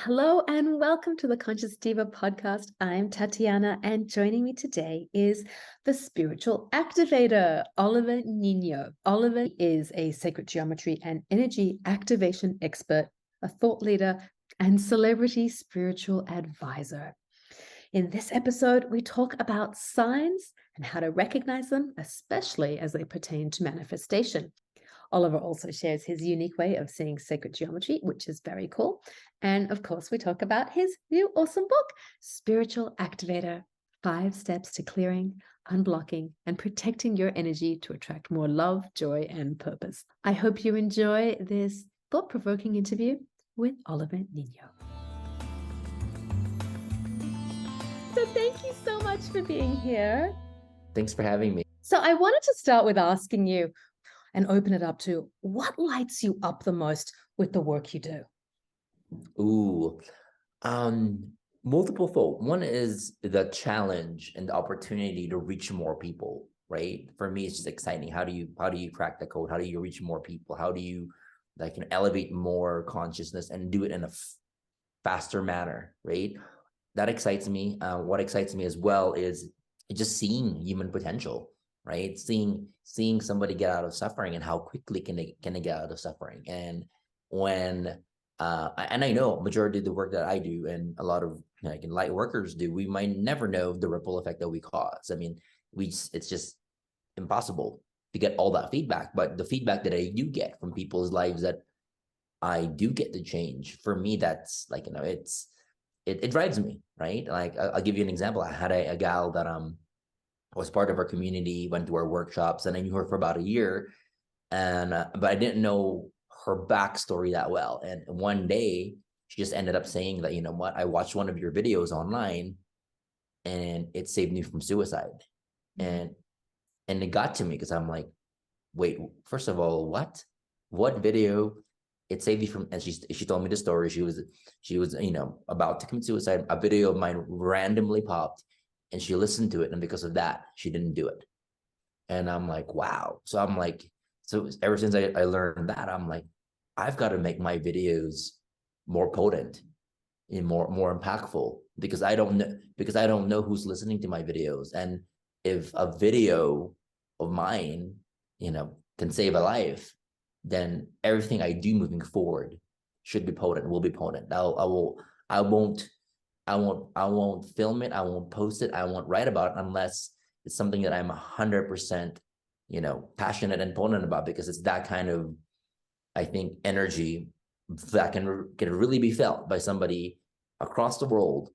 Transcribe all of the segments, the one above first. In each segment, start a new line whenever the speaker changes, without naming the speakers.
Hello and welcome to the Conscious Diva podcast. I'm Tatiana, and joining me today is the Spiritual Activator, Oliver Nino. Oliver is a sacred geometry and energy activation expert, a thought leader, and celebrity spiritual advisor. In this episode, we talk about signs and how to recognize them, especially as they pertain to manifestation. Oliver also shares his unique way of seeing sacred geometry, which is very cool. And of course, we talk about his new awesome book, Spiritual Activator, 5 Steps to Clearing, Unblocking, and Protecting Your Energy to Attract More Love, Joy, and Purpose. I hope you enjoy this thought-provoking interview with Oliver Nino. So thank you so much for being here.
Thanks for having me.
So I wanted to start with asking you, and open it up to what lights you up the most with the work you do?
Multiple fold. One is the challenge and the opportunity to reach more people, right? For me, it's just exciting. How do you crack the code? How do you reach more people? How do you elevate more consciousness and do it in a faster manner, right? That excites me. What excites me as well is just seeing human potential, right? Seeing somebody get out of suffering and how quickly can they get out of suffering. And when and I know majority of the work that I do and a lot of light workers do, we might never know the ripple effect that we cause. I mean, it's just impossible to get all that feedback. But the feedback that I do get from people's lives that I do get to change, for me, that's it drives me, right? Like I'll give you an example. I had a gal that was part of our community, went to our workshops, and I knew her for about a year, and but I didn't know her backstory that well. And one day, she just ended up saying that, you know what, I watched one of your videos online, and it saved me from suicide. And it got to me because I'm like, wait, first of all, what video? It saved you from? And she told me the story. She was about to commit suicide. A video of mine randomly popped, and she listened to it, and because of that, she didn't do it. And I'm like, wow. So ever since I learned that, I'm like, I've got to make my videos more potent and more impactful, because I don't know who's listening to my videos. And if a video of mine, can save a life, then everything I do moving forward should be potent, will be potent. I won't film it. I won't post it. I won't write about it unless it's something that I'm 100%, passionate and potent about, because it's that kind of, I think, energy that can really be felt by somebody across the world,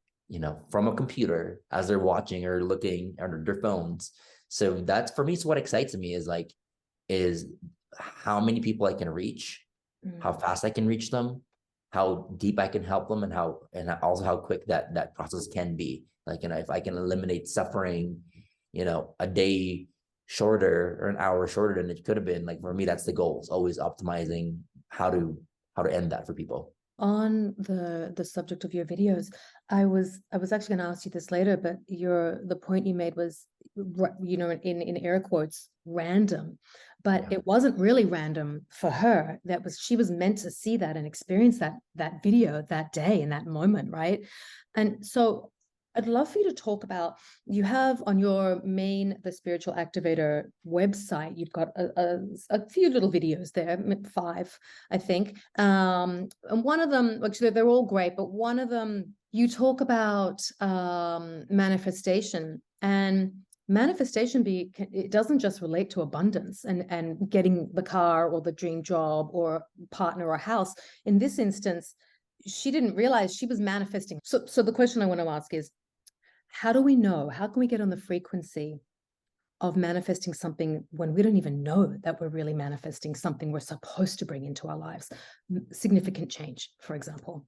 from a computer as they're watching or looking at their phones. So that's, for me, it's what excites me is how many people I can reach, how fast I can reach them, how deep I can help them, and also how quick that process can be. If I can eliminate suffering, a day shorter or an hour shorter than it could have been, for me, that's the goal. It's always optimizing how to end that for people.
On the subject of your videos, I was actually going to ask you this later, but the point you made was, in air quotes, random, but it wasn't really random for her. She was meant to see that and experience that video that day in that moment, right? And so I'd love for you to talk about, you have on your the Spiritual Activator website, you've got a few little videos there, 5, I think. And one of them, actually, they're all great, but one of them, you talk about manifestation. And manifestation, it doesn't just relate to abundance and getting the car or the dream job or partner or house. In this instance, she didn't realize she was manifesting. So the question I want to ask is, how do we know? How can we get on the frequency of manifesting something when we don't even know that we're really manifesting something we're supposed to bring into our lives? Significant change, for example.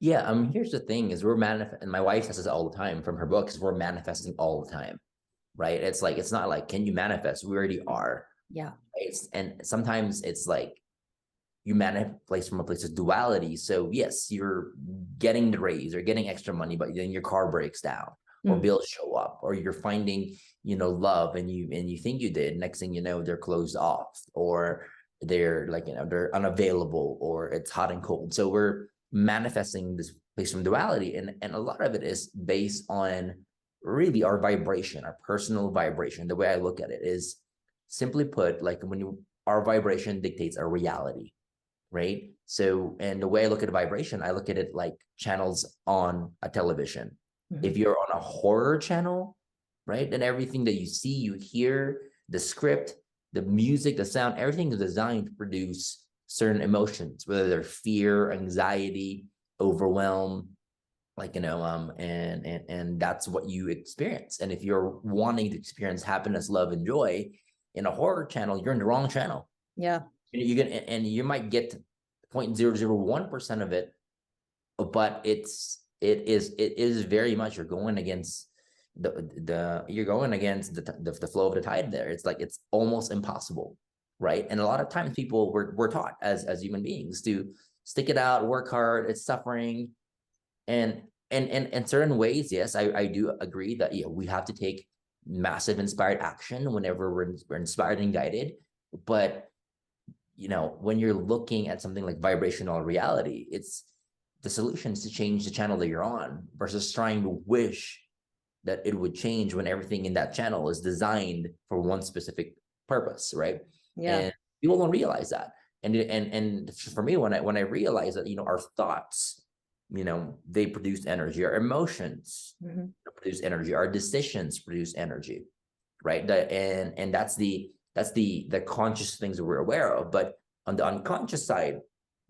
Yeah, here's the thing: is we're and my wife says this all the time from her book, is we're manifesting all the time, right? It's not like, can you manifest? We already are.
Yeah.
And sometimes it's like you manifest from a place of duality. So yes, you're getting the raise or getting extra money, but then your car breaks down, or bills show up, or you're finding, love, and you think you did. Next thing you know, they're closed off, or they're they're unavailable, or it's hot and cold. So we're manifesting this based on duality. And a lot of it is based on really our vibration, our personal vibration. The way I look at it is, simply put, like our vibration dictates our reality, right? So, and the way I look at vibration, I look at it like channels on a television. If you're on a horror channel, right, then everything that you see, you hear, the script, the music, the sound, everything is designed to produce certain emotions, whether they're fear, anxiety, overwhelm, like, and that's what you experience. And if you're wanting to experience happiness, love, and joy in a horror channel, you're in the wrong channel.
Yeah.
And you might get 0.001% of it, but it is very much, you're going against you're going against the flow of the tide there. It's like, it's almost impossible, right? And a lot of times people we're taught as human beings to stick it out, work hard, it's suffering. And in certain ways, yes, I do agree that, yeah, we have to take massive inspired action whenever we're inspired and guided. But when you're looking at something like vibrational reality, it's the solution is to change the channel that you're on versus trying to wish that it would change when everything in that channel is designed for one specific purpose, right?
Yeah.
And people don't realize that. And for me, when I realize that, our thoughts, they produce energy, our emotions produce energy, our decisions produce energy, right? And that's the conscious things that we're aware of. But on the unconscious side,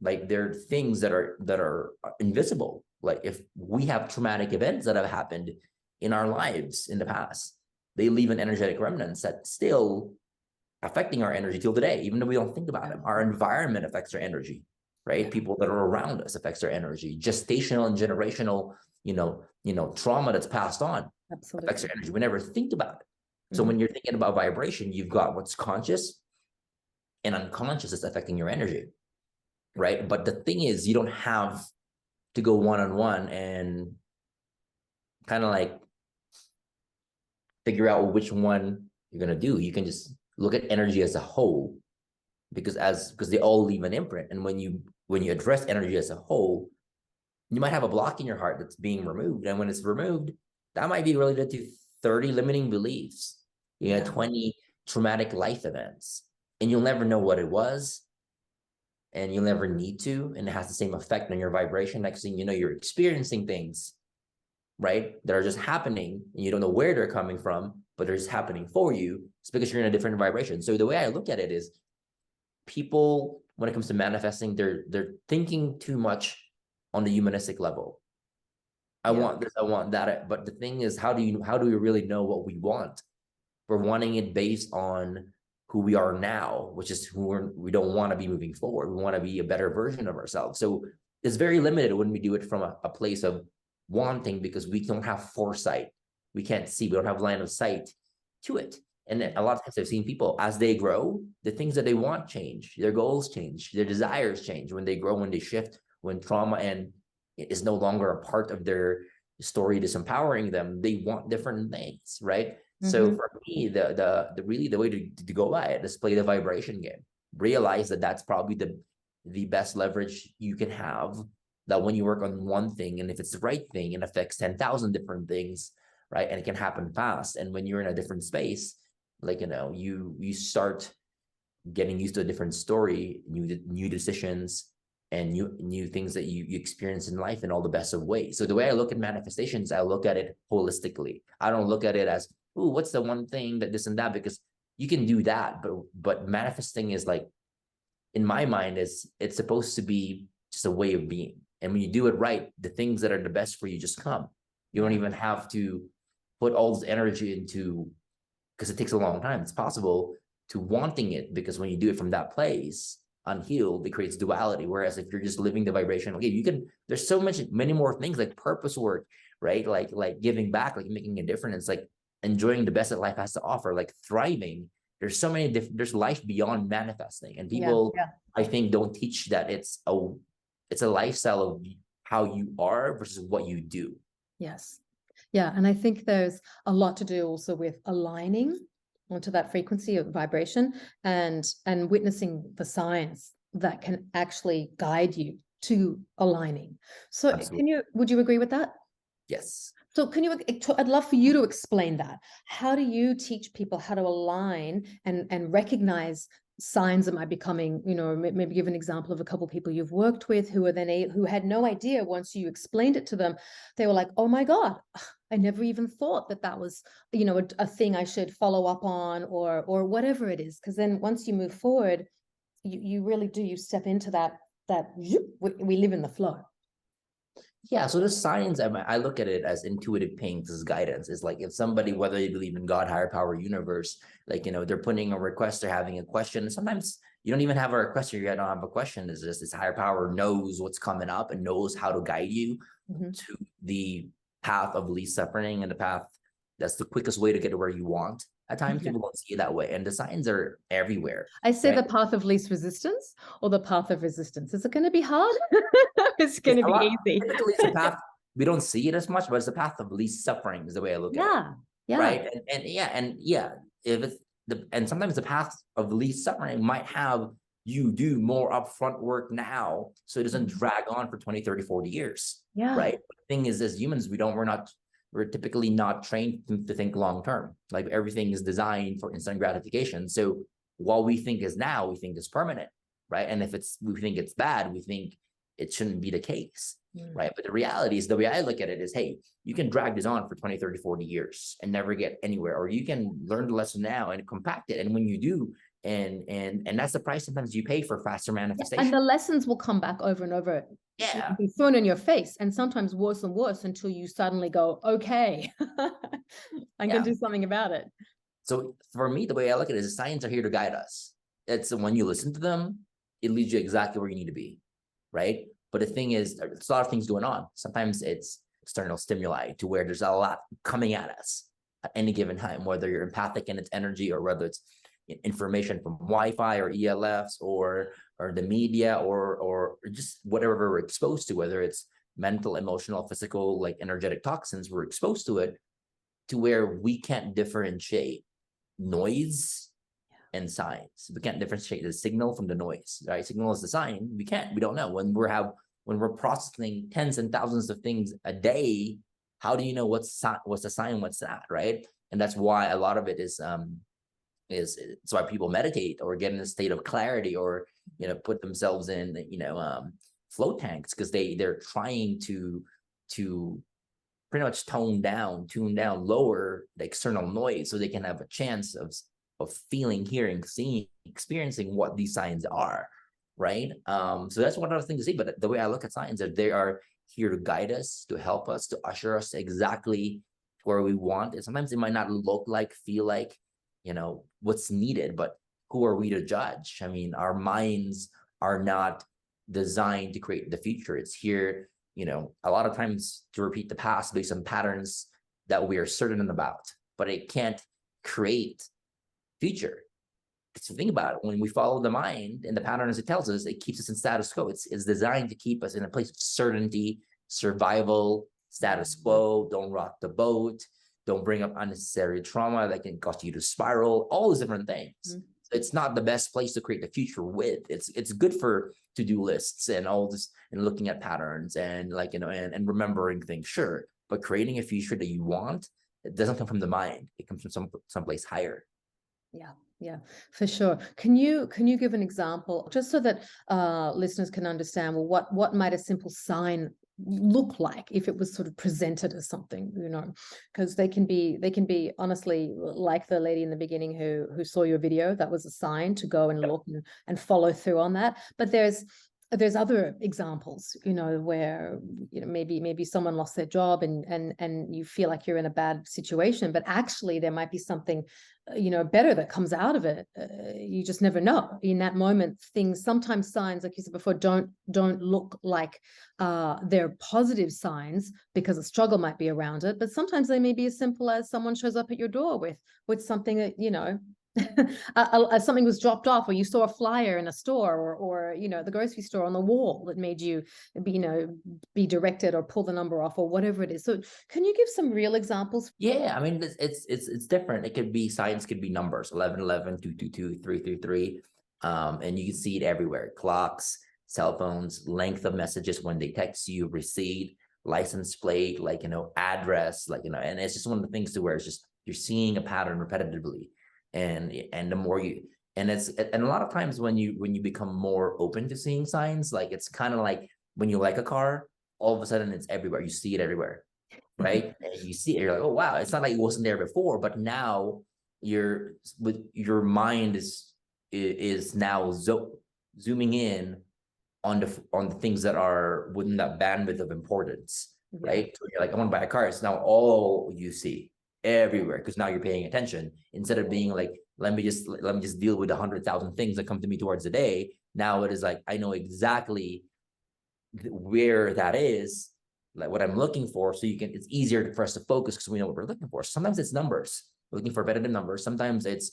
like, there are things that are invisible. Like, if we have traumatic events that have happened in our lives in the past, they leave an energetic remnants that still affecting our energy till today, even though we don't think about them. Our environment affects our energy, right? People that are around us affects our energy. Gestational and generational, trauma that's passed on affects our energy. We never think about it. So when you're thinking about vibration, you've got what's conscious and unconscious is affecting your energy, right? But the thing is, you don't have to go one-on-one and kind of like figure out which one you're going to do. You can just look at energy as a whole, because they all leave an imprint. And when you address energy as a whole, you might have a block in your heart that's being removed. And when it's removed, that might be related to 30 limiting beliefs, 20 traumatic life events, and you'll never know what it was, and you'll never need to. And it has the same effect on your vibration. Next thing you know, you're experiencing things, right, that are just happening, and you don't know where they're coming from, but they're just happening for you. It's because you're in a different vibration. So the way I look at it is, people, when it comes to manifesting, they're thinking too much on the humanistic level. I want this, I want that. But the thing is, how do we really know what we want? We're wanting it based on who we are now, which is we don't want to be moving forward. We want to be a better version of ourselves. So it's very limited when we do it from a place of wanting, because we don't have foresight. We can't see, we don't have line of sight to it. And then a lot of times I've seen people, as they grow, the things that they want change, their goals change, their desires change when they grow, when they shift, when trauma and is no longer a part of their story disempowering them. They want different things, right? So for me, the way to go by it is play the vibration game. Realize that that's probably the best leverage you can have, that when you work on one thing, and if it's the right thing, it affects 10,000 different things, right? And it can happen fast. And when you're in a different space, like, you start getting used to a different story, new decisions, and new things that you experience in life in all the best of ways. So the way I look at manifestations, I look at it holistically. I don't look at it as, ooh, what's the one thing that this and that, because you can do that, but manifesting is, like, in my mind, it's supposed to be just a way of being. And when you do it right, the things that are the best for you just come. You don't even have to put all this energy into, because it takes a long time. It's possible to wanting it, because when you do it from that place, unhealed, it creates duality. Whereas if you're just living the vibrational game, there's many more things, like purpose work, right? Like giving back, like making a difference, like enjoying the best that life has to offer, like thriving. There's so many different, there's life beyond manifesting. And people, I think, don't teach that it's a lifestyle of how you are versus what you do.
Yes. Yeah. And I think there's a lot to do also with aligning onto that frequency of vibration and witnessing the signs that can actually guide you to aligning. So
Absolutely.
would you agree with that?
Yes.
So I'd love for you to explain that. How do you teach people how to align and recognize signs that might be coming, maybe give an example of a couple of people you've worked with who are who had no idea once you explained it to them. They were like, oh my God, I never even thought that was, a thing I should follow up on or whatever it is. Because then once you move forward, you really do, you step into that we live in the flow.
Yeah, so the signs, I look at it as intuitive pings as guidance. It's like if somebody, whether they believe in God, higher power, universe, like, they're putting a request, they're having a question. Sometimes you don't even have a request, or you don't have a question. It's just this higher power knows what's coming up and knows how to guide you to the path of least suffering and the path that's the quickest way to get to where you want. At times,
Yeah.
people don't see it that way, and the signs are everywhere.
I say
Right?
the path of least resistance or the path of resistance. Is it going to be hard? It's going
It's
to
a
be
lot.
easy.
Typically, it's a path we don't see it as much, but it's the path of least suffering is the way I look at it.
Yeah. Yeah.
Right. And if it's and sometimes the path of least suffering might have you do more upfront work now so it doesn't drag on for 20, 30, 40 years.
Yeah.
Right. But the thing is, as humans, we're typically not trained to think long term. Like everything is designed for instant gratification. So what we think is now, we think is permanent. Right. And if we think it's bad, we think it shouldn't be the case. Right. But the reality is, the way I look at it is, hey, you can drag this on for 20, 30, 40 years and never get anywhere, or you can learn the lesson now and compact it. And when you do, and that's the price sometimes you pay for faster manifestation.
And the lessons will come back over and over.
Yeah.
Be thrown in your face, and sometimes worse and worse until you suddenly go, okay, I can do something about it.
So for me, the way I look at it is signs are here to guide us. It's when you listen to them, it leads you exactly where you need to be. Right. But the thing is, there's a lot of things going on. Sometimes it's external stimuli to where there's a lot coming at us at any given time, whether you're empathic in its energy or whether it's information from Wi-Fi or ELFs or the media or just whatever we're exposed to, whether it's mental, emotional, physical, like energetic toxins, we're exposed to it to where we can't differentiate noise and signs. We can't differentiate the signal from the noise, right? Signal is the sign. We don't know. When we're processing tens and thousands of things a day, how do you know what's the sign, what's not, right? And that's why a lot of it is it's why people meditate or get in a state of clarity or put themselves in float tanks, because they're trying to pretty much tune down, lower the external noise so they can have a chance of feeling, hearing, seeing, experiencing what these signs are, right? So that's one other thing to say. But the way I look at signs, that they are here to guide us, to help us, to usher us exactly where we want. And sometimes it might not look like, feel like, what's needed, but who are we to judge? I mean, our minds are not designed to create the future. It's here, a lot of times to repeat the past based on patterns that we are certain about, but it can't create future. So think about it. When we follow the mind and the pattern as it tells us, it keeps us in status quo. It's designed to keep us in a place of certainty, survival, status quo. Don't rock the boat. Don't bring up unnecessary trauma that can cause you to spiral. All these different things. So it's not the best place to create the future with. It's good for to-do lists and all this and looking at patterns and and remembering things, sure. But creating a future that you want, it doesn't come from the mind. It comes from someplace higher.
Yeah, for sure. Can you give an example just so that listeners can understand, well, what might a simple sign look like if it was sort of presented as something, because they can be honestly like the lady in the beginning who saw your video. That was a sign to go and look and follow through on that. But there's other examples, where maybe someone lost their job and you feel like you're in a bad situation, but actually there might be something better that comes out of it. You just never know in that moment. Sometimes signs, like you said before, don't look like they're positive signs because a struggle might be around it, but sometimes they may be as simple as someone shows up at your door with something that something was dropped off, or you saw a flyer in a store or the grocery store on the wall that made you be directed or pull the number off or whatever it is. So can you give some real examples?
Yeah, I mean, it's different. It could be signs, could be numbers, 1111, 222, 333. And you can see it everywhere. Clocks, cell phones, length of messages when they text you, receipt, license plate, like, address, like, and it's just one of the things to where it's just, you're seeing a pattern repetitively. And the more you, and a lot of times when you become more open to seeing signs, like, it's kind of like when you like a car, all of a sudden it's everywhere. You see it everywhere, right? And you see it, you're like, oh wow, it's not like it wasn't there before, but now your mind is now zooming in on the things that are within that bandwidth of importance, right? So you're like, I want to buy a car. It's now all you see everywhere, because now you're paying attention, instead of being like, let me just deal with 100,000 things that come to me towards the day. Now it is like, I know exactly where that is, like what I'm looking for. So it's easier for us to focus because we know what we're looking for. Sometimes it's numbers, we're looking for repetitive numbers. Sometimes it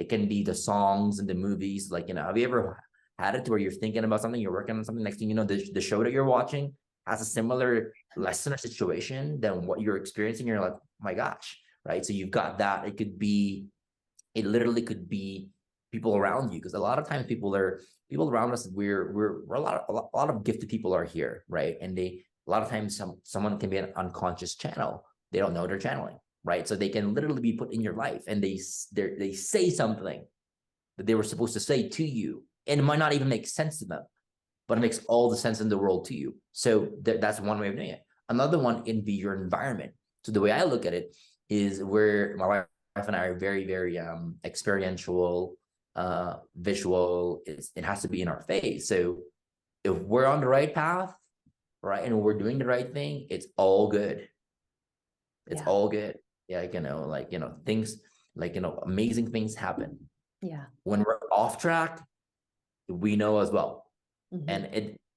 can be the songs and the movies. Like, have you ever had it to where you're thinking about something, you're working on something, next thing you know, the show that you're watching has a similar lesson or situation than what you're experiencing. You're like, oh my gosh, right? So you've got that. It literally could be people around you, because a lot of times people around us, we're a lot of gifted people are here, right? And a lot of times someone can be an unconscious channel. They don't know they're channeling, right? So they can literally be put in your life, and they say something that they were supposed to say to you, and it might not even make sense to them, but it makes all the sense in the world to you. So that's one way of doing it. Another one can be your environment. So the way I look at it is, where my wife and I are very, very experiential, visual. It has to be in our face. So if we're on the right path, right, and we're doing the right thing, it's all good. It's all good. Yeah, things, amazing things happen.
Yeah.
When we're off track, we know as well. Mm-hmm.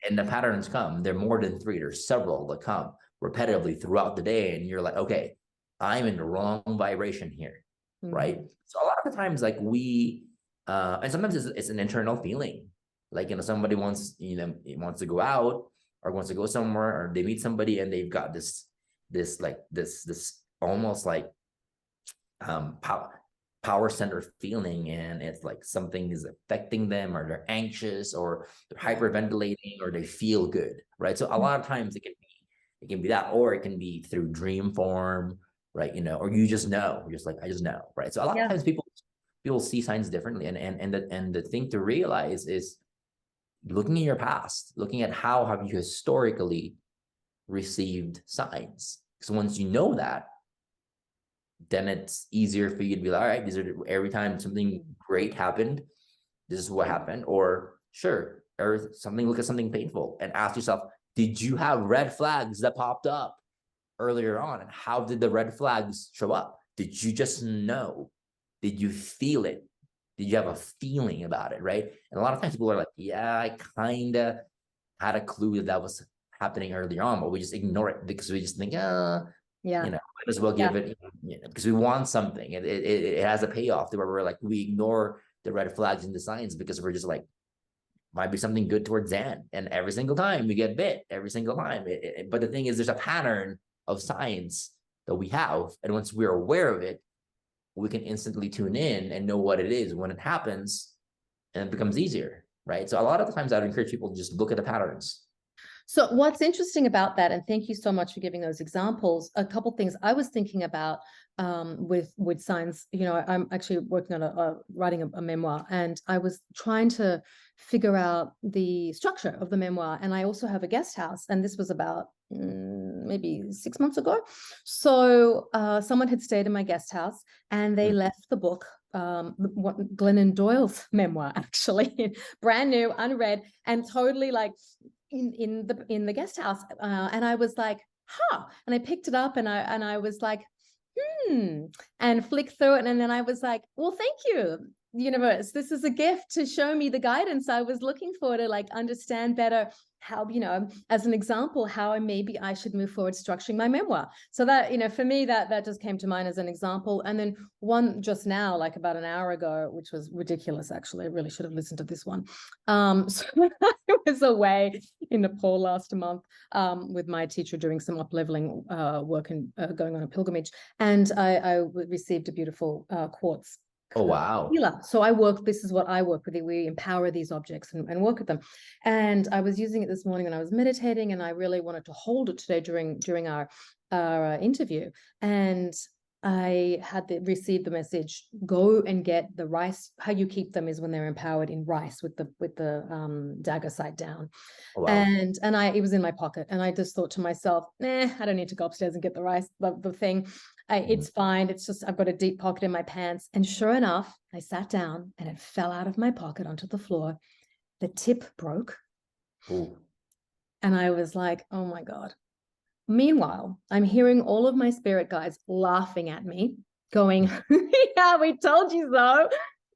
And the patterns come. There are more than 3. There's several that come repetitively throughout the day, and you're like, okay, I'm in the wrong vibration here, right? So a lot of the times, like, we and sometimes it's an internal feeling, like, somebody wants to go out, or wants to go somewhere, or they meet somebody, and they've got this almost like power center feeling, and it's like something is affecting them, or they're anxious, or they're hyperventilating, or they feel good, right? So a lot of times it can be that, or it can be through dream form, right? Or you're just like, I just know, right? So a lot of times people see signs differently, and the thing to realize is looking at your past, looking at how have you historically received signs. So once you know that, then it's easier for you to be like, all right, these are, every time something great happened, this is what happened. Or sure, or look at something painful and ask yourself, did you have red flags that popped up earlier on? And how did the red flags show up? Did you just know? Did you feel it? Did you have a feeling about it, right? And a lot of times people are like, yeah, I kind of had a clue that was happening earlier on, but we just ignore it because we just think, might as well give it, because we want something. It has a payoff to where we're like, we ignore the red flags and the signs because we're just like, might be something good towards Zan. And every single time we get bit, every single time. But the thing is, there's a pattern of signs that we have. And once we're aware of it, we can instantly tune in and know what it is when it happens, and it becomes easier, right? So a lot of the times I would encourage people to just look at the patterns.
So what's interesting about that, and thank you so much for giving those examples, a couple things I was thinking about with signs. I'm actually working on writing a memoir, and I was trying to figure out the structure of the memoir. And I also have a guest house, and this was about maybe 6 months ago. So someone had stayed in my guest house, and they left the book, Glennon Doyle's memoir, actually, brand new, unread, and totally like in the guest house. And I was like, and I picked it up, and I was like, and flicked through it. And then I was like, well, thank you, universe. This is a gift to show me the guidance I was looking for, to like understand better how, as an example, how maybe I should move forward structuring my memoir. So that, for me, that just came to mind as an example. And then one just now, like about an hour ago, which was ridiculous, actually. I really should have listened to this one. So I was away in Nepal last month with my teacher doing some up-leveling work and going on a pilgrimage. And I received a beautiful quartz
Oh, wow.
healer. So this is what I work with. We empower these objects and work with them. And I was using it this morning when I was meditating, and I really wanted to hold it today during our interview. And I had received the message, go and get the rice. How you keep them is when they're empowered in rice with the dagger side down.
Oh, wow.
And it was in my pocket, and I just thought to myself, I don't need to go upstairs and get the rice, the thing. It's fine. It's just, I've got a deep pocket in my pants. And sure enough, I sat down and it fell out of my pocket onto the floor. The tip broke.
Ooh.
And I was like, oh my God. Meanwhile, I'm hearing all of my spirit guides laughing at me, going, yeah, we told you so.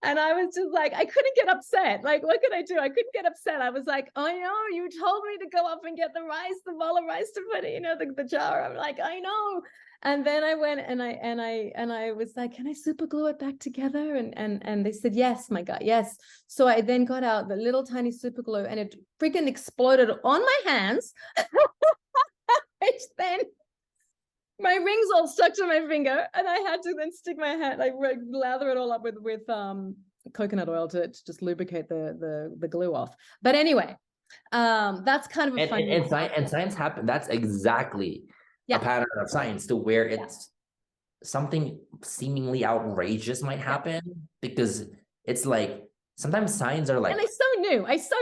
And I was just like, I couldn't get upset. Like, what could I do? I couldn't get upset. I was like, I know, you told me to go up and get the rice, the bowl of rice to put it, the jar. I'm like, I know. And then I went and I was like, can I super glue it back together? And they said, yes, my God, yes. So I then got out the little tiny super glue, and it freaking exploded on my hands. Which then my rings all stuck to my finger, and I had to then stick my hand, like lather it all up with coconut oil to just lubricate the glue off. But anyway, that's kind of a fun
and science happen. That's exactly a pattern of science, to where it's something seemingly outrageous might happen, because it's like sometimes signs are like,
and I so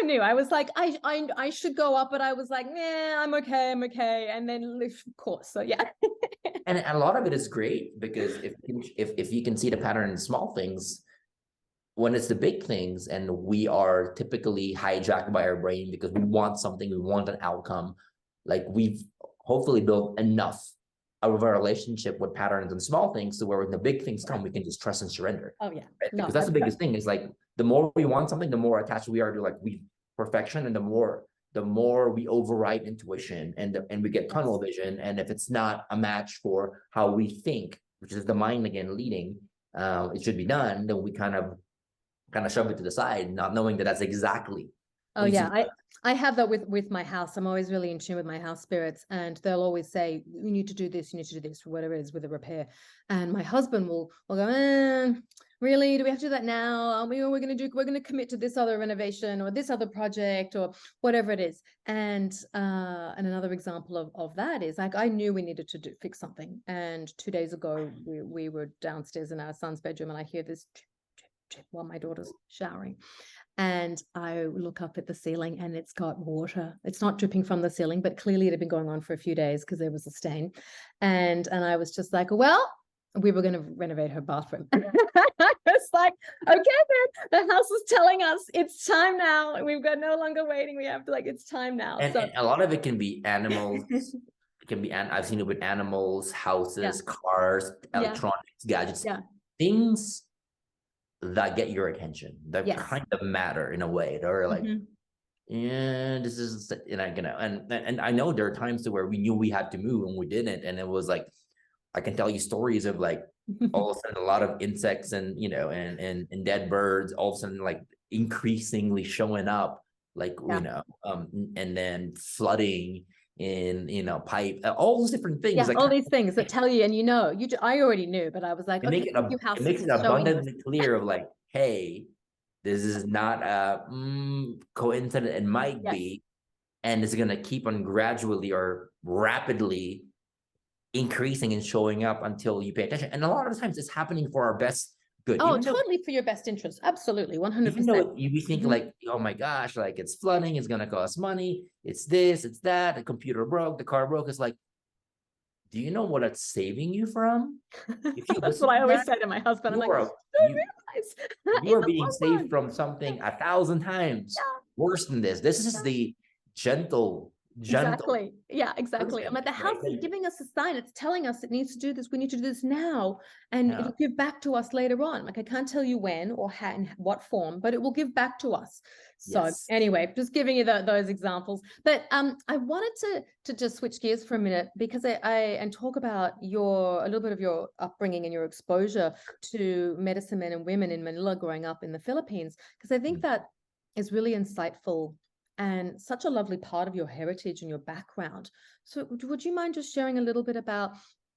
knew. I was like, I should go up, but I was like, I'm okay. And then of course, so yeah.
and a lot of it is great, because if you can see the pattern in small things, when it's the big things, and we are typically hijacked by our brain because we want something, we want an outcome, like we've hopefully built enough of a relationship with patterns and small things, to where when the big things come, we can just trust and surrender.
Oh yeah,
right? Because that's the biggest thing, is like, the more we want something, the more attached we are to perfection, and the more we override intuition, and we get tunnel vision. And if it's not a match for how we think, which is the mind again leading, it should be done, then we kind of shove it to the side, not knowing that that's exactly.
Oh yeah, I have that with my house. I'm always really in tune with my house spirits, and they'll always say, you need to do this, you need to do this, whatever it is with a repair. And my husband will go, really, do we have to do that now? We're going to commit to this other renovation or this other project or whatever it is. And another example of that is, like, I knew we needed to fix something. And 2 days ago, we were downstairs in our son's bedroom, and I hear this while my daughter's showering. And I look up at the ceiling, and it's got water. It's not dripping from the ceiling, but clearly it had been going on for a few days because there was a stain. And I was just like, well, we were going to renovate her bathroom. I was like, okay, then the house is telling us it's time now. We've got no longer waiting. We have to, like, it's time now.
And a lot of it can be animals. It can be, I've seen it with animals, houses, cars, electronics, gadgets, things that get your attention, that kind of matter in a way. They're like, this is, and I know there are times to where we knew we had to move and we didn't, and it was like, I can tell you stories of like all of a sudden a lot of insects and and dead birds all of a sudden like increasingly showing up, like and then flooding in pipe, all those different things,
all these things that tell you, and I already knew, but I was like,
it makes it abundantly clear of like, hey, this is not a coincidence, it might be, and it's going to keep on gradually or rapidly increasing and showing up until you pay attention. And a lot of times it's happening for our best good.
Oh, totally, for your best interest. Absolutely, 100%.
Even though you think like, oh my gosh, like it's flooding, it's going to cost money, it's this, it's that, the computer broke, the car broke. It's like, do you know what it's saving you from?
That's what I always say to my husband. I'm like,
you are being saved from something 1,000 times worse than this. This is the gentle.
Exactly. Yeah, exactly. I'm like, the house is giving us a sign. It's telling us it needs to do this. We need to do this now. And it'll give back to us later on. Like, I can't tell you when or how, in what form, but it will give back to us. So anyway, just giving you those examples. But I wanted to just switch gears for a minute, because and talk about a little bit of your upbringing and your exposure to medicine men and women in Manila growing up in the Philippines, because I think that is really insightful and such a lovely part of your heritage and your background. So would you mind just sharing a little bit about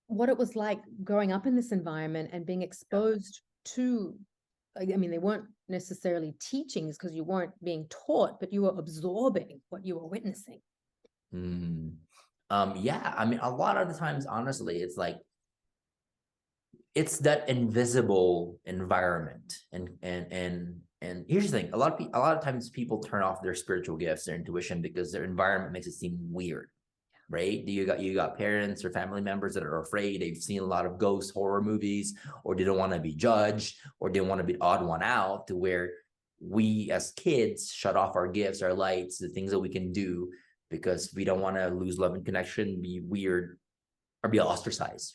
what it was like growing up in this environment and being exposed to I mean, they weren't necessarily teachings because you weren't being taught, but you were absorbing what you were witnessing.
Yeah, I mean, a lot of the times, honestly, it's like it's that invisible environment, and here's the thing: a lot of times people turn off their spiritual gifts, their intuition, because their environment makes it seem weird, right? You got parents or family members that are afraid. They've seen a lot of ghost horror movies, or they don't want to be judged, or they want to be the odd one out, to where we as kids shut off our gifts, our lights, the things that we can do, because we don't want to lose love and connection, be weird, or be ostracized,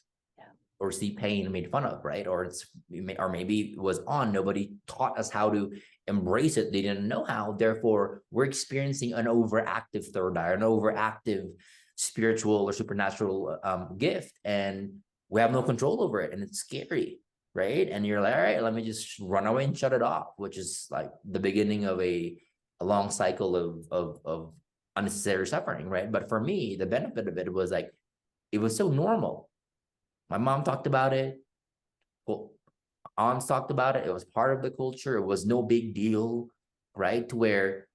or see pain and made fun of, right? Or maybe it was on, nobody taught us how to embrace it. They didn't know how. Therefore, we're experiencing an overactive third eye, an overactive spiritual or supernatural gift, and we have no control over it, and it's scary, right? And you're like, all right, let me just run away and shut it off, which is like the beginning of a long cycle of unnecessary suffering, right? But for me, the benefit of it was like, it was so normal. My mom talked about it. Well, aunts talked about it. It was part of the culture. It was no big deal, right? To where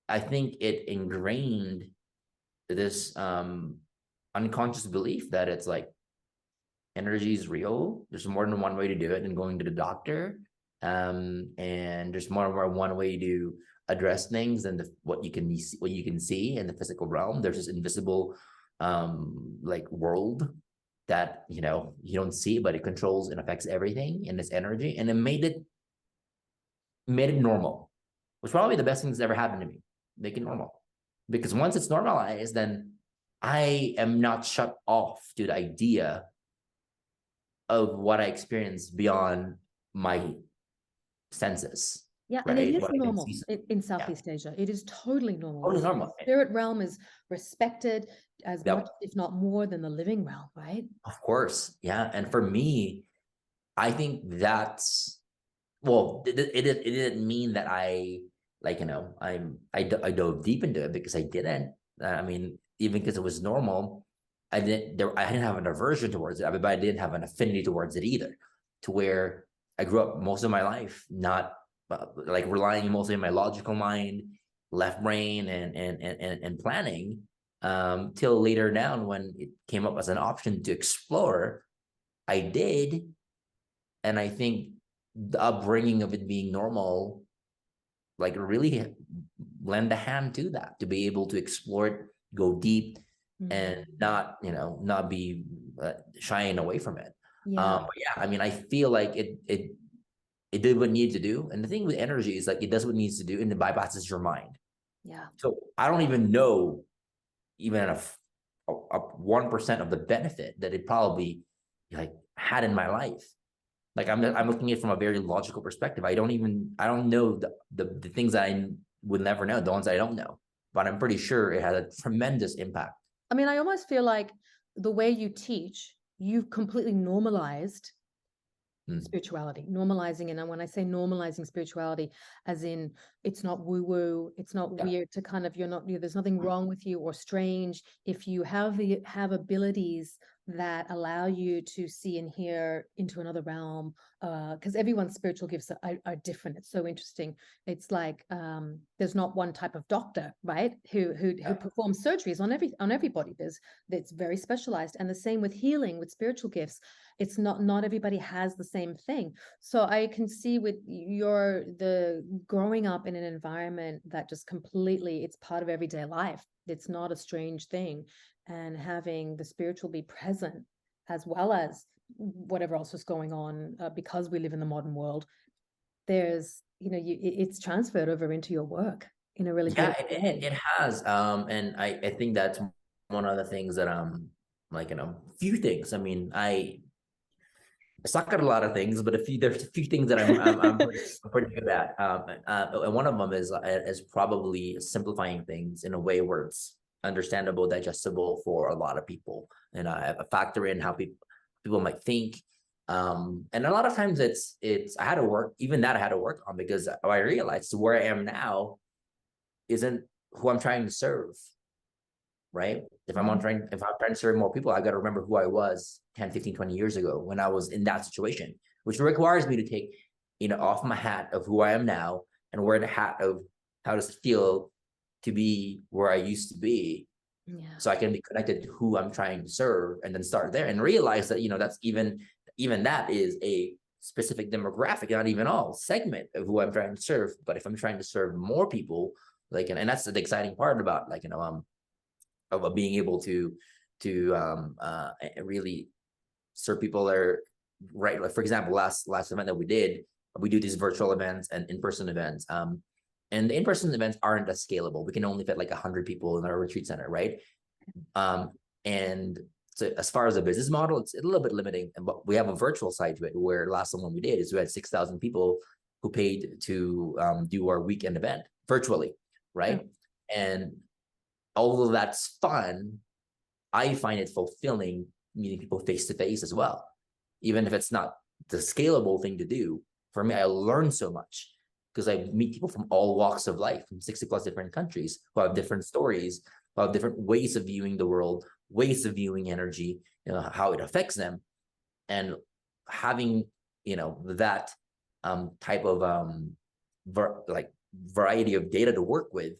I think it ingrained this unconscious belief that it's like energy is real. There's more than one way to do it than going to the doctor. And there's more than one way to address things than what you can see in the physical realm. There's this invisible like world that you don't see, but it controls and affects everything in its energy. And it made it normal, which probably the best thing that's ever happened to me. Make it normal, because once it's normalized, then I am not shut off to the idea of what I experience beyond my senses.
Yeah, and it
Right?
is
What I can
normal
see.
in Southeast Asia. It is totally normal.
Totally
The
normal.
spirit realm is respected as much,
Yep.
if not more, than the living realm, right?
Of course. Yeah. And for me, I think that's, well, it didn't mean that I, like, I dove deep into it, because I didn't. I mean, even because it was normal, I didn't have an aversion towards it, but I didn't have an affinity towards it either. To where I grew up most of my life not like relying mostly on my logical mind, left brain, and planning, till later down when it came up as an option to explore. I did, and I think the upbringing of it being normal, like, really lend a hand to that, to be able to explore it, go deep, and not be shying away from it.
Yeah.
But yeah, I mean, I feel like it did what it needed to do. And the thing with energy is, like, it does what it needs to do, and it bypasses your mind.
Yeah.
So I don't even know even a 1% of the benefit that it probably like had in my life. Like, I'm looking at it from a very logical perspective. I don't know the things that I would never know, the ones I don't know, but I'm pretty sure it had a tremendous impact.
I mean, I almost feel like the way you teach, you've completely normalized spirituality, normalizing. And when I say normalizing spirituality, as in it's not woo-woo, it's not weird to kind of, there's nothing wrong with you or strange if you have abilities that allow you to see and hear into another realm, because everyone's spiritual gifts are different. It's so interesting. It's like there's not one type of doctor, right, who performs surgeries on everybody. It's very specialized. And the same with healing, with spiritual gifts. It's not everybody has the same thing. So I can see with the growing up in an environment that just completely, it's part of everyday life. It's not a strange thing. And having the spiritual be present, as well as whatever else is going on, because we live in the modern world, there's, it's transferred over into your work in a really beautiful way.
It has. And I think that's one of the things that like, few things. I mean, I suck at a lot of things, but there's a few things that I'm pretty good at. And one of them is probably simplifying things in a way where it's understandable, digestible for a lot of people, and I factor in how people might think. And a lot of times it's I had to work, even that I had to work on, because I realized where I am now isn't who I'm trying to serve. Right? If I'm trying to serve more people, I got to remember who I was 10, 15, 20 years ago when I was in that situation, which requires me to take off my hat of who I am now and wear the hat of how does it feel to be where I used to be, so I can be connected to who I'm trying to serve, and then start there and realize that, that's even that is a specific demographic, not even all segment of who I'm trying to serve. But if I'm trying to serve more people, like, and that's the exciting part about, like, of being able to really serve people that are right. Like, for example, last event that we do these virtual events and in-person events. And the in-person events aren't as scalable. We can only fit like 100 people in our retreat center, right? And so as far as a business model, it's a little bit limiting. But we have a virtual side to it, where last one we did is we had 6,000 people who paid to do our weekend event virtually, right? And although that's fun, I find it fulfilling meeting people face to face as well, even if it's not the scalable thing to do. For me, I learn so much because I meet people from all walks of life, from 60 plus different countries, who have different stories, who have different ways of viewing the world, ways of viewing energy, how it affects them. And having, that type of variety of data to work with,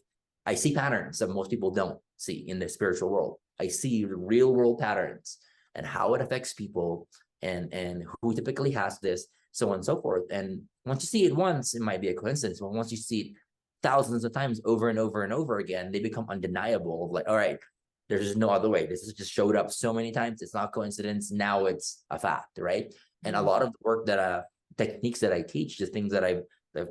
I see patterns that most people don't see in the spiritual world. I see the real world patterns and how it affects people, and who typically has this, so on and so forth. And once you see it once, it might be a coincidence, but once you see it thousands of times over and over and over again, they become undeniable. Like, all right, there's just no other way. This has just showed up so many times. It's not coincidence. Now it's a fact, right? And a lot of the work that techniques that I teach, the things that I've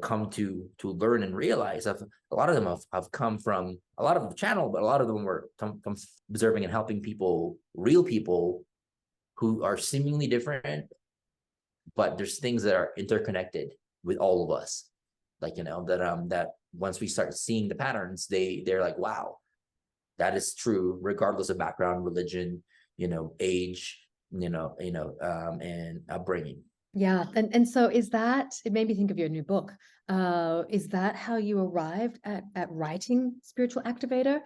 come to learn and realize, a lot of them have come from a lot of the channel, but a lot of them were come observing and helping people, real people, who are seemingly different, but there's things that are interconnected with all of us. Like, that once we start seeing the patterns, they're like, wow, that is true, regardless of background, religion, age, and upbringing.
Yeah. And so is that, it made me think of your new book. Is that how you arrived at writing Spiritual Activator?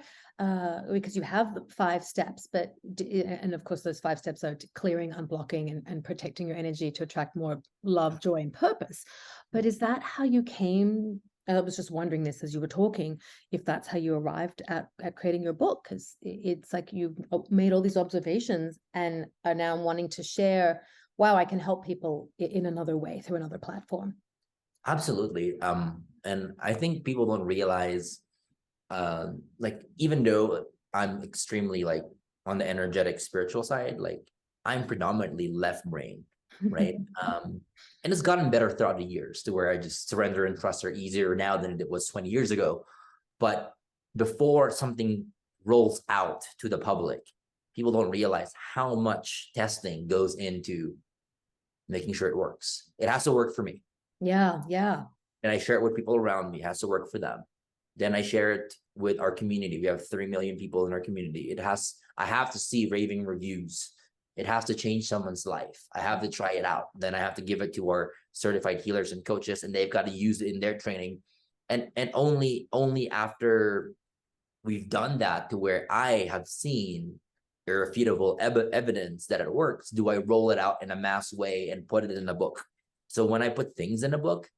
Because you have the 5 steps, and of course those 5 steps are clearing, unblocking, and protecting your energy to attract more love, joy, and purpose. But is that how you came? I was just wondering this as you were talking, if that's how you arrived at creating your book, because it's like you've made all these observations and are now wanting to share, wow, I can help people in another way through another platform.
Absolutely. And I think people don't realize, like, even though I'm extremely, like, on the energetic spiritual side, like, I'm predominantly left brain, right? And it's gotten better throughout the years, to where I just surrender and trust are easier now than it was 20 years ago. But before something rolls out to the public, people don't realize how much testing goes into making sure it works. It has to work for me.
Yeah.
And I share it with people around me. It has to work for them. Then I share it with our community. We have 3 million people in our community. I have to see raving reviews. It has to change someone's life. I have to try it out. Then I have to give it to our certified healers and coaches, and they've got to use it in their training. And only after we've done that, to where I have seen irrefutable evidence that it works, do I roll it out in a mass way and put it in a book. So when I put things in a book,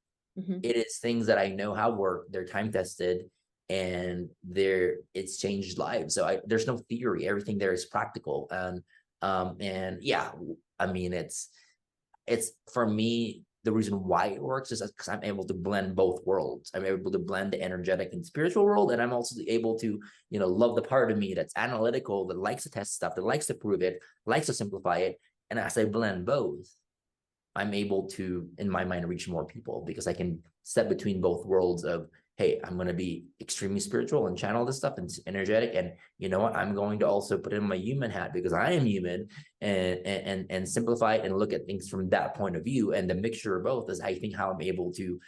it is things that I know how work, they're time tested, and it's changed lives. So there's no theory. Everything there is practical. And yeah, I mean, it's for me, the reason why it works is because I'm able to blend both worlds. I'm able to blend the energetic and spiritual world, and I'm also able to, love the part of me that's analytical, that likes to test stuff, that likes to prove it, likes to simplify it. And as I blend both, I'm able to, in my mind, reach more people, because I can step between both worlds of, hey, I'm going to be extremely spiritual and channel this stuff and energetic. And you know what? I'm going to also put in my human hat, because I am human, and simplify it and look at things from that point of view. And the mixture of both is, I think, how I'm able to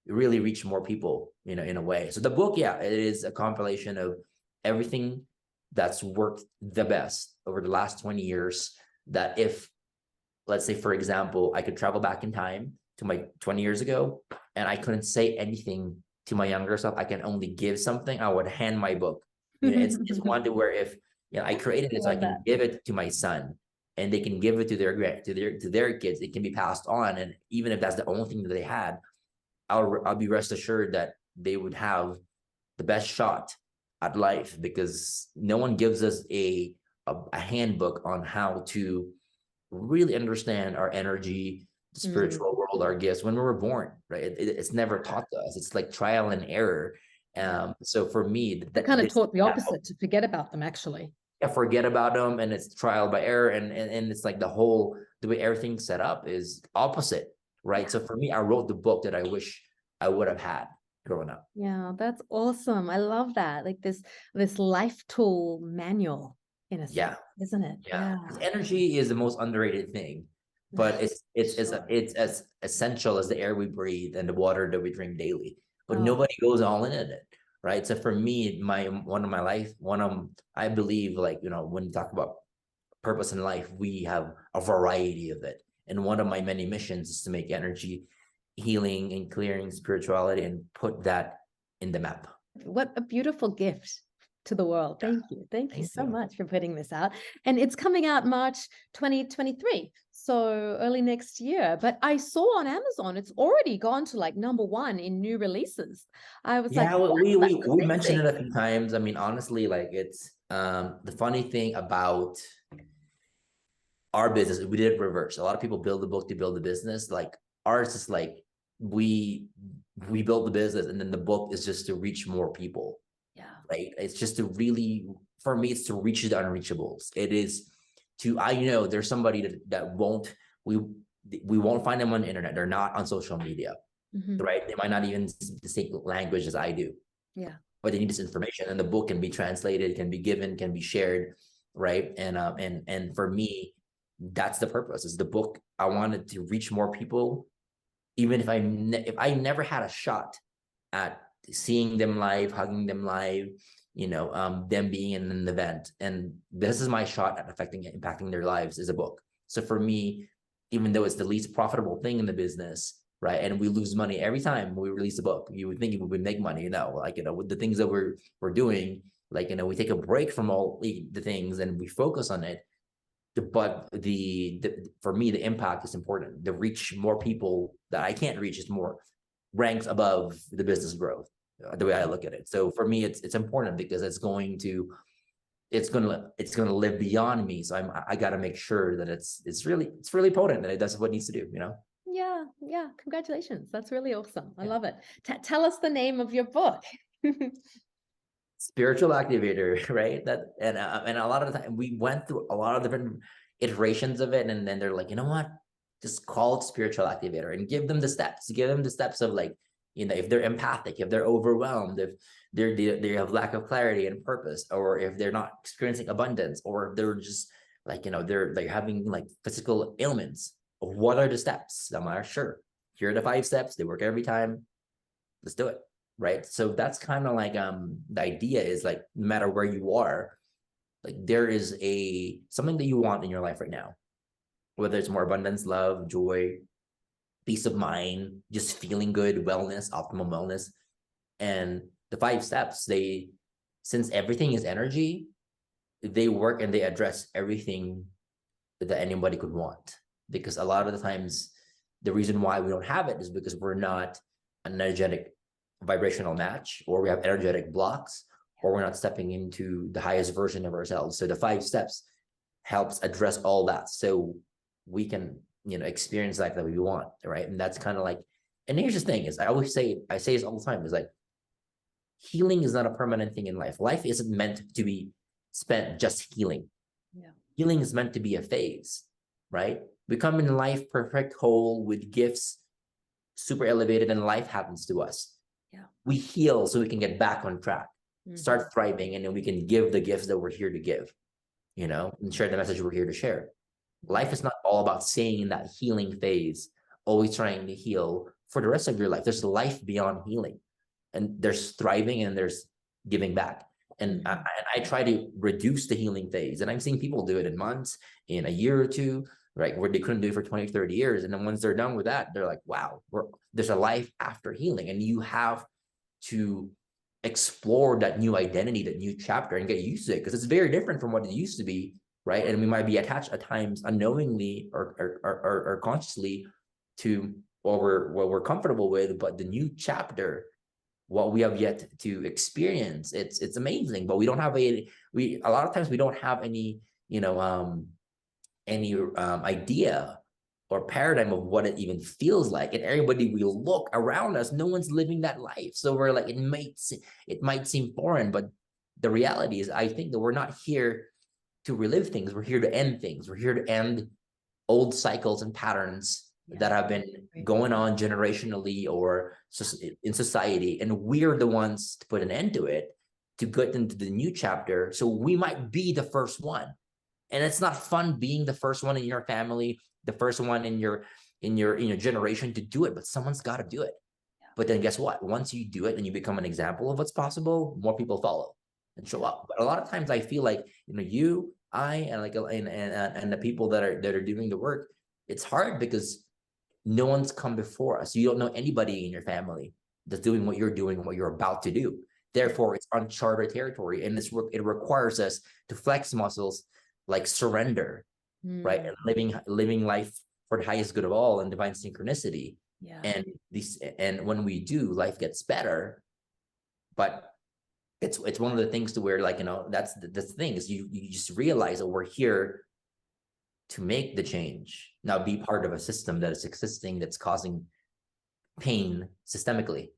really reach more people, in a way. So the book, yeah, it is a compilation of everything that's worked the best over the last 20 years, that if, let's say, for example, I could travel back in time to my 20 years ago, and I couldn't say anything to my younger self, I can only give something, I would hand my book. It's one to where, if I created it, so I can give it to my son, and they can give it to their kids. It can be passed on, and even if that's the only thing that they had, I'll be rest assured that they would have the best shot at life, because no one gives us a handbook on how to really understand our energy, the spiritual world, our gifts when we were born, right? It's never taught to us. It's like trial and error. So for me,
They kind of taught the opposite, to forget about them, actually.
Yeah, forget about them, and it's trial by error, and it's like the way everything's set up is opposite, right? So for me, I wrote the book that I wish I would have had growing up.
Yeah, that's awesome. I love that. Like this life tool manual in a sense, isn't it?
Yeah. Energy is the most underrated thing, but it's as essential as the air we breathe and the water that we drink daily. But nobody goes all in it, right? So for me, I believe, like, when you talk about purpose in life, we have a variety of it. And one of my many missions is to make energy healing and clearing spirituality and put that in the map.
What a beautiful gift to the world. Thank you. Thank you so much for putting this out. And it's coming out March 2023. So early next year. But I saw on Amazon, it's already gone to like #1 in new releases. I was like,
we mentioned it a few times. I mean, honestly, like, it's the funny thing about our business, we did it reverse. A lot of people build the book to build the business. Like, ours is like, we build the business, and then the book is just to reach more people. Right. It's just to really, for me, it's to reach the unreachables. It is to, I know there's somebody that we won't find them on the internet. They're not on social media, right? They might not even speak the same language as I do. But they need this information, and the book can be translated, can be given, can be shared, right? And for me, that's the purpose. Is the book. I wanted to reach more people, even if I never had a shot at seeing them live, hugging them live, them being in an event. And this is my shot at impacting their lives, is a book. So for me, even though it's the least profitable thing in the business, right? And we lose money every time we release a book. You would think we would make money, with the things that we're doing, we take a break from all the things and we focus on it. But for me, the impact is important. To reach more people that I can't reach is more ranks above the business growth, the way I look at it. So for me, it's important, because it's going to live beyond me. So I got to make sure that it's really potent, that it does what it needs to do.
Yeah. Congratulations. That's really awesome. I love it. Tell us the name of your book.
Spiritual Activator, right? And a lot of the time we went through a lot of different iterations of it, and then they're like, you know what? Just call it Spiritual Activator and give them the steps. Give them the steps of, like, if they're empathic, if they're overwhelmed, if they have lack of clarity and purpose, or if they're not experiencing abundance, or if they're just like, they're having like physical ailments. What are the steps? I'm like, sure, here are the 5 steps. They work every time. Let's do it. Right. So that's kind of like the idea is, like, no matter where you are, like, there is something that you want in your life right now, whether it's more abundance, love, joy, peace of mind, just feeling good, wellness, optimal wellness. And the 5 steps, since everything is energy, they work and they address everything that anybody could want. Because a lot of the times, the reason why we don't have it is because we're not an energetic vibrational match, or we have energetic blocks, or we're not stepping into the highest version of ourselves. So the 5 steps helps address all that, so we can experience that we want, right? And that's kind of like, and here's the thing is, I say this all the time, is like, healing is not a permanent thing in life. Life isn't meant to be spent just healing. Healing is meant to be a phase, right? We come in life perfect, whole, with gifts, super elevated, and life happens to us. We heal so we can get back on track, start thriving, and then we can give the gifts that we're here to give, and share the message we're here to share. Life is not all about staying in that healing phase, always trying to heal for the rest of your life. There's life beyond healing, and there's thriving, and there's giving back. And I try to reduce the healing phase, and I'm seeing people do it in months, in a year or two, right, where they couldn't do it for 20, 30 years. And then once they're done with that, they're like, wow, there's a life after healing. And you have to explore that new identity, that new chapter, and get used to it, because it's very different from what it used to be, right? And we might be attached at times unknowingly or consciously to what we're comfortable with, but the new chapter, what we have yet to experience, it's amazing. But we don't have a lot of times we don't have any idea or paradigm of what it even feels like. And everybody we look around us, no one's living that life. So we're like, it might seem foreign, but the reality is, I think that we're not here to relive things. We're here to end things. We're here to end old cycles and patterns that have been going on generationally or in society. And we're the ones to put an end to it, to get into the new chapter. So we might be the first one. And it's not fun being the first one in your family, the first one in your generation to do it, but someone's got to do it. But then guess what? Once you do it and you become an example of what's possible, more people follow and show up. But a lot of times I feel like, I, and the people that are doing the work, it's hard because no one's come before us. You don't know anybody in your family that's doing what you're doing, what you're about to do. Therefore, it's uncharted territory, and it requires us to flex muscles like surrender, right? And living life for the highest good of all and divine synchronicity. And when we do, life gets better. But it's one of the things to where, like, that's the thing is you just realize that we're here to make the change, now be part of a system that is existing, that's causing pain systemically.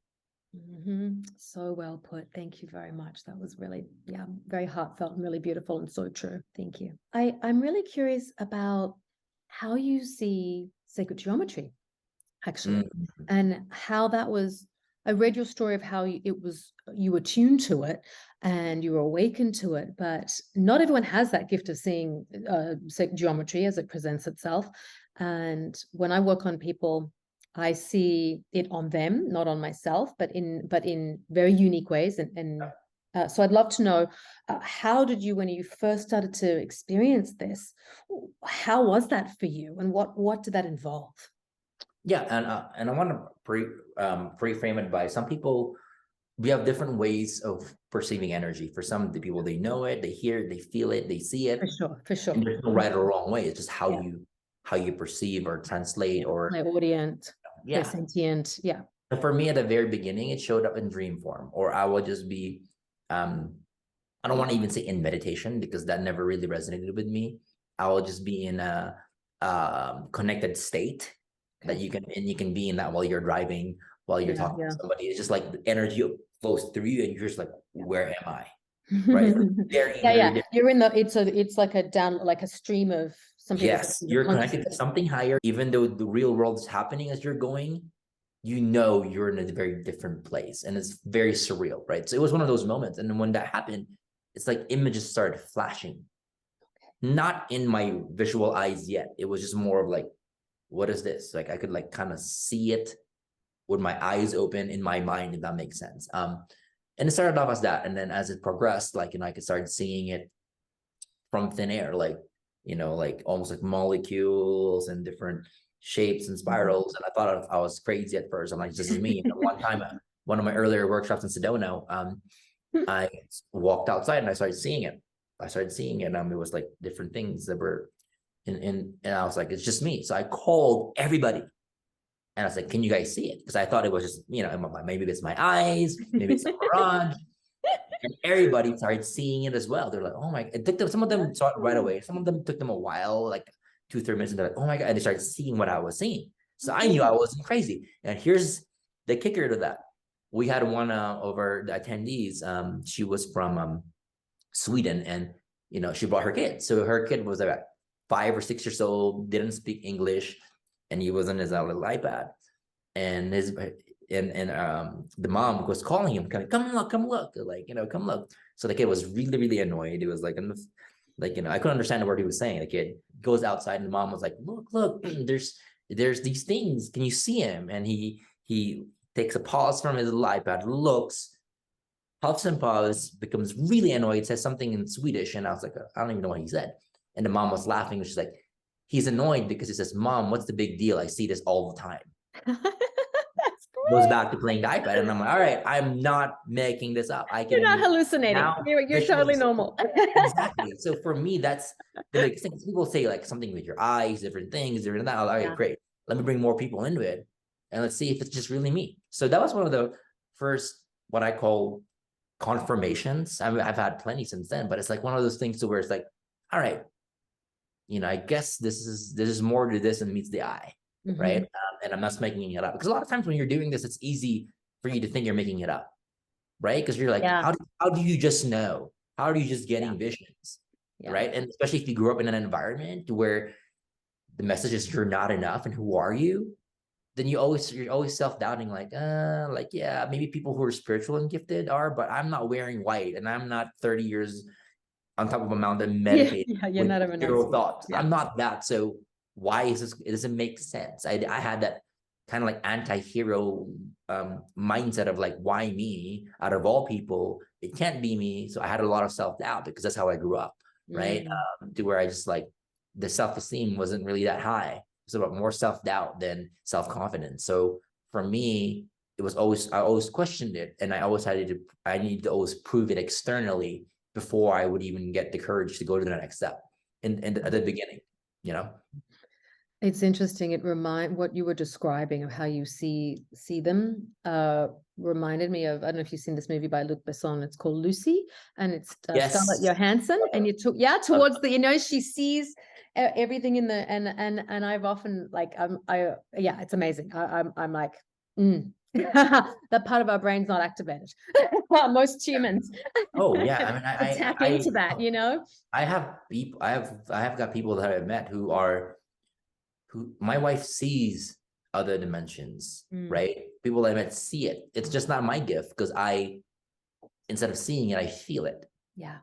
So well put. Thank you very much. That was really, very heartfelt and really beautiful and so true. Thank you. I'm really curious about how you see sacred geometry, actually, and how that was. I read your story of how you were tuned to it and you were awakened to it, but not everyone has that gift of seeing sacred geometry as it presents itself. And when I work on people, I see it on them, not on myself, but in very unique ways. And so I'd love to know, how did you, when you first started to experience this, how was that for you, and what did that involve?
Yeah, and I want to pre-frame it by, some people, we have different ways of perceiving energy. For some the people, they know it, they hear it, they feel it, they see it.
For sure.
And there's no right or wrong way. It's just how you perceive or translate or
clairaudient, sentient.
But for me, at the very beginning, it showed up in dream form, or I would just be, I don't want to even say in meditation, because that never really resonated with me. I will just be in a connected state that you can be in that while you're driving, while you're talking to somebody. It's just like the energy flows through you, and you're just like, where am I? Right?
You're in it's like a stream of something.
Yes, you're connected to something higher, even though the real world is happening as you're going. You're in a very different place, and it's very surreal, right? So it was one of those moments, and then when that happened, it's like images started flashing, not in my visual eyes yet. It was just more of like, what is this? Like, I could like kind of see it with my eyes open in my mind, if that makes sense. And it started off as that, and then as it progressed, like, I could start seeing it from thin air, like, like almost like molecules and different shapes and spirals. And I thought I was crazy at first. I'm like, this is me. And one time, one of my earlier workshops in Sedona, I walked outside and I started seeing it. It was like different things that were and I was like, it's just me. So I called everybody and I was like, can you guys see it? Because I thought it was just, maybe it's my eyes, maybe it's a mirage. And everybody started seeing it as well. They're like, oh my, it took them, some of them saw it right away. Some of them took them a while, like 2-3 minutes, and they're like, oh my God. And they started seeing what I was seeing. So I knew I wasn't crazy. And here's the kicker to that. We had one of our attendees. She was from Sweden, and she brought her kid. So her kid was about 5 or 6 years old, didn't speak English, and he was on his little iPad. And the mom was calling him, come look, come look. So the kid was really, really annoyed. It was like, I couldn't understand the word he was saying. The kid goes outside, and the mom was like, look, there's these things. Can you see him? And he takes a pause from his little iPad, looks, puffs and puffs, becomes really annoyed, says something in Swedish. And I was like, I don't even know what he said. And the mom was laughing. She's like, he's annoyed because he says, Mom, what's the big deal? I see this all the time.
That's great.
Goes back to playing the iPad. And I'm like, all right, I'm not making this up.
You're not hallucinating. You're totally normal.
Exactly. So for me, that's the biggest thing. People say like something with your eyes, different things, different that. All right, great. Let me bring more people into it. and let's see if it's just really me. So that was one of the first, what I call confirmations. I mean, I've had plenty since then, but it's like one of those things to where it's like, all right, I guess this is more to this than meets the eye, right? And I'm not making it up, because a lot of times when you're doing this, it's easy for you to think you're making it up, right? Because you're like,
Yeah.
how do you just know? How are you just getting
Yeah.
visions,
Yeah.
right? And especially if you grew up in an environment where the message is you're not enough and who are you, then you're always self-doubting, like yeah, maybe people who are spiritual and gifted are, but I'm not wearing white and I'm not 30 years on top of a mountain
Yeah.
meditating
Yeah. You're
with
not a
zero
renunciate.
thoughts.
Yeah.
I'm not that. So why is this? It doesn't make sense. I had that kind of like anti-hero mindset of like, why me out of all people? It can't be me. So I had a lot of self-doubt because that's how I grew up, right? To where I just like, the self-esteem wasn't really that high. It's about more self-doubt than self-confidence. So for me, it was always, I always questioned it, and I needed to always prove it externally before I would even get the courage to go to the next step at the beginning, you know?
It's interesting. It what you were describing of how you see them reminded me of, I don't know if you've seen this movie by Luc Besson. It's called Lucy, and it's Scarlett
Yes.
Johansson. And you took towards the, she sees everything in the, and I've often like it's amazing. I'm like that part of our brain's not activated. Most humans
Oh yeah. I mean,
tap into that,
I have people, I have got people that I've met who my wife sees other dimensions, right? People that I met see it. It's just not my gift, because instead of seeing it, I feel it.
Yeah.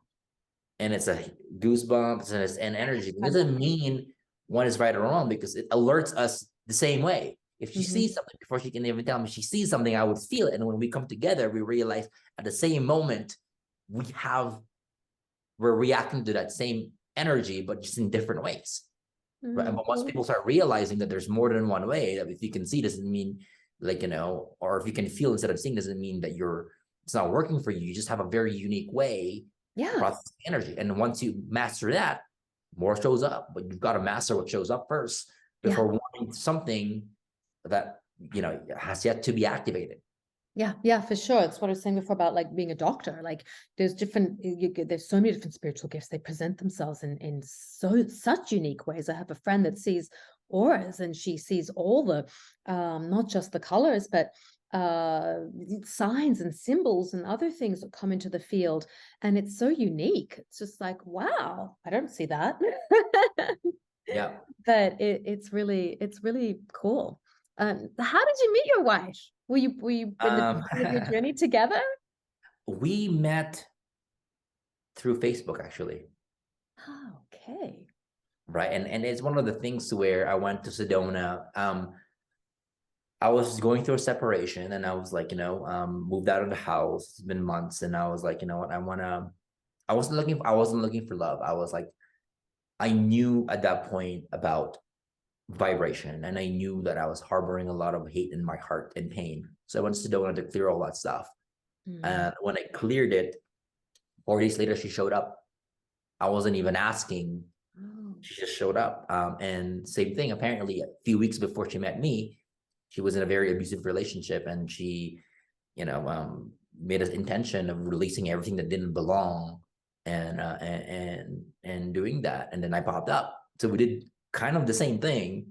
And it's a goosebumps and it's an energy. It doesn't mean one is right or wrong, because it alerts us the same way. If she sees something before she can even tell me she sees something, I would feel it. And when we come together, we realize at the same moment, we're reacting to that same energy, but just in different ways. Right. But once people start realizing that there's more than one way, that if you can see doesn't mean like, or if you can feel instead of seeing doesn't mean that it's not working for you. You just have a very unique way to process energy. And once you master that, more shows up. But you've got to master what shows up first before wanting something that, has yet to be activated.
Yeah, for sure. It's what I was saying before about like being a doctor. Like there's so many different spiritual gifts. They present themselves in such unique ways. I have a friend that sees auras, and she sees all the not just the colors, but signs and symbols and other things that come into the field. And it's so unique. It's just like, wow, I don't see that.
Yeah.
But it's really cool. How did you meet your wife? Were you in your journey together?
We met through Facebook, actually.
Oh, okay.
Right. And it's one of the things to where I went to Sedona. I was going through a separation, and I was like, moved out of the house. It's been months, and I was like, you know what, I wasn't looking for love. I was like, I knew at that point about vibration, and I knew that I was harboring a lot of hate in my heart and pain. So I went to Sedona to clear all that stuff. And when I cleared it, 4 days later, she showed up. I wasn't even asking. She just showed up. And same thing, apparently a few weeks before she met me, she was in a very abusive relationship, and she, made an intention of releasing everything that didn't belong, and doing that. And then I popped up. So we did kind of the same thing.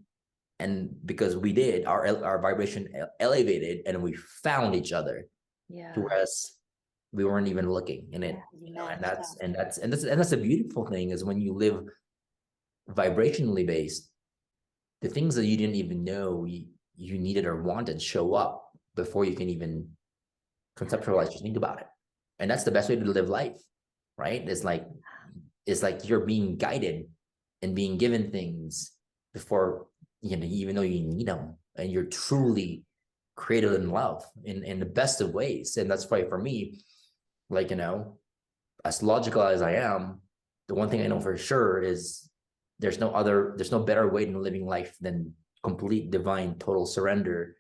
And because we did, our vibration elevated, and we found each other.
Yeah.
Whereas we weren't even looking in it. And that's a beautiful thing, is when you live vibrationally based, the things that you didn't even know you needed or wanted show up before you can even conceptualize, just think about it. And that's the best way to live life, right? It's like you're being guided and being given things before, even though you need them, and you're truly created in love in the best of ways. And that's why for me, like, as logical as I am, the one thing I know for sure is there's no better way than living life than complete divine total surrender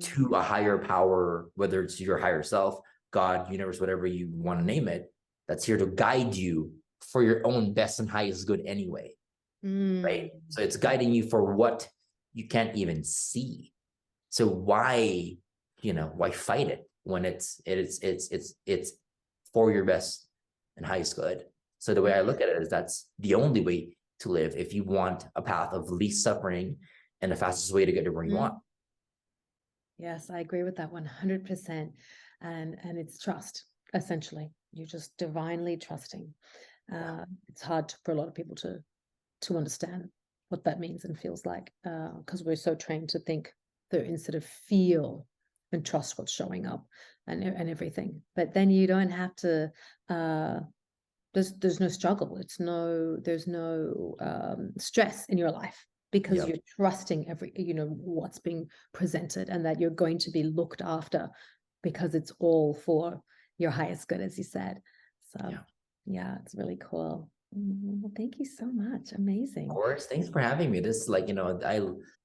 to a higher power, whether it's your higher self, God, universe, whatever you want to name it, that's here to guide you for your own best and highest good anyway. Right? So it's guiding you for what you can't even see. So why, why fight it when it's for your best and highest good? So the way I look at it is that's the only way to live if you want a path of least suffering and the fastest way to get to where you want.
Yes, I agree with that 100%. And it's trust, essentially. You're just divinely trusting. It's hard for a lot of people to understand what that means and feels like, because we're so trained to think that instead of feel and trust what's showing up and everything. But then you don't have to. There's no struggle. There's no stress in your life because you're trusting what's being presented and that you're going to be looked after because it's all for your highest good, as you said. So yeah, it's really cool. Well, thank you so much. Amazing.
Of course. Thanks for having me. This, I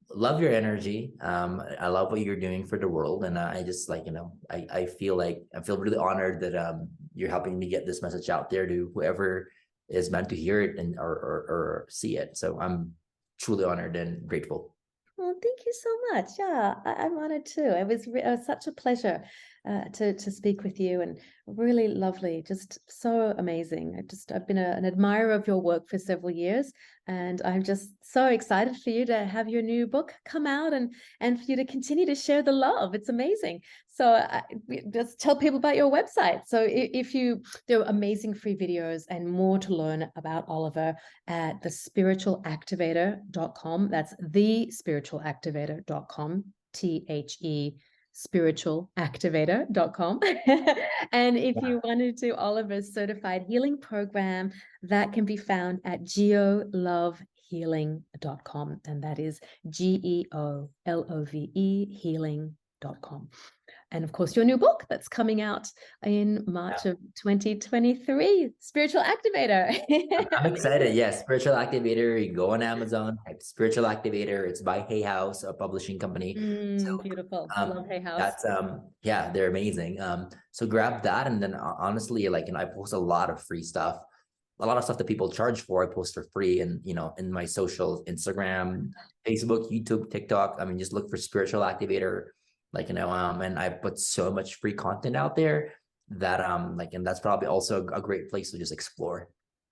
love your energy. I love what you're doing for the world. And I just I feel really honored that you're helping me get this message out there to whoever is meant to hear it and or see it. So I'm truly honored and grateful.
Well, thank you so much. Yeah, I'm honored too. It was such a pleasure to speak with you, and really lovely, just so amazing. I've been an admirer of your work for several years, and I'm just so excited for you to have your new book come out and for you to continue to share the love. It's amazing. So just tell people about your website. So there are amazing free videos and more to learn about Oliver at thespiritualactivator.com. That's thespiritualactivator.com, spiritualactivator.com. And if you want to do Oliver's certified healing program, that can be found at geolovehealing.com. And that is GEOLOVE healing.com. And of course, your new book that's coming out in March of 2023, Spiritual Activator.
I'm excited. Yes, Spiritual Activator. You go on Amazon, type Spiritual Activator. It's by Hay House, a publishing company. So
beautiful. Love Hay House.
That's they're amazing. So grab that, and then honestly, I post a lot of free stuff. A lot of stuff that people charge for, I post for free, and in my socials, Instagram, Facebook, YouTube, TikTok. I mean, just look for Spiritual Activator. And I put so much free content out there that and that's probably also a great place to just explore.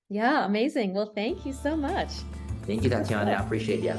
Yeah, amazing. Well, thank you so much.
Thank you, Tatiana. I appreciate you.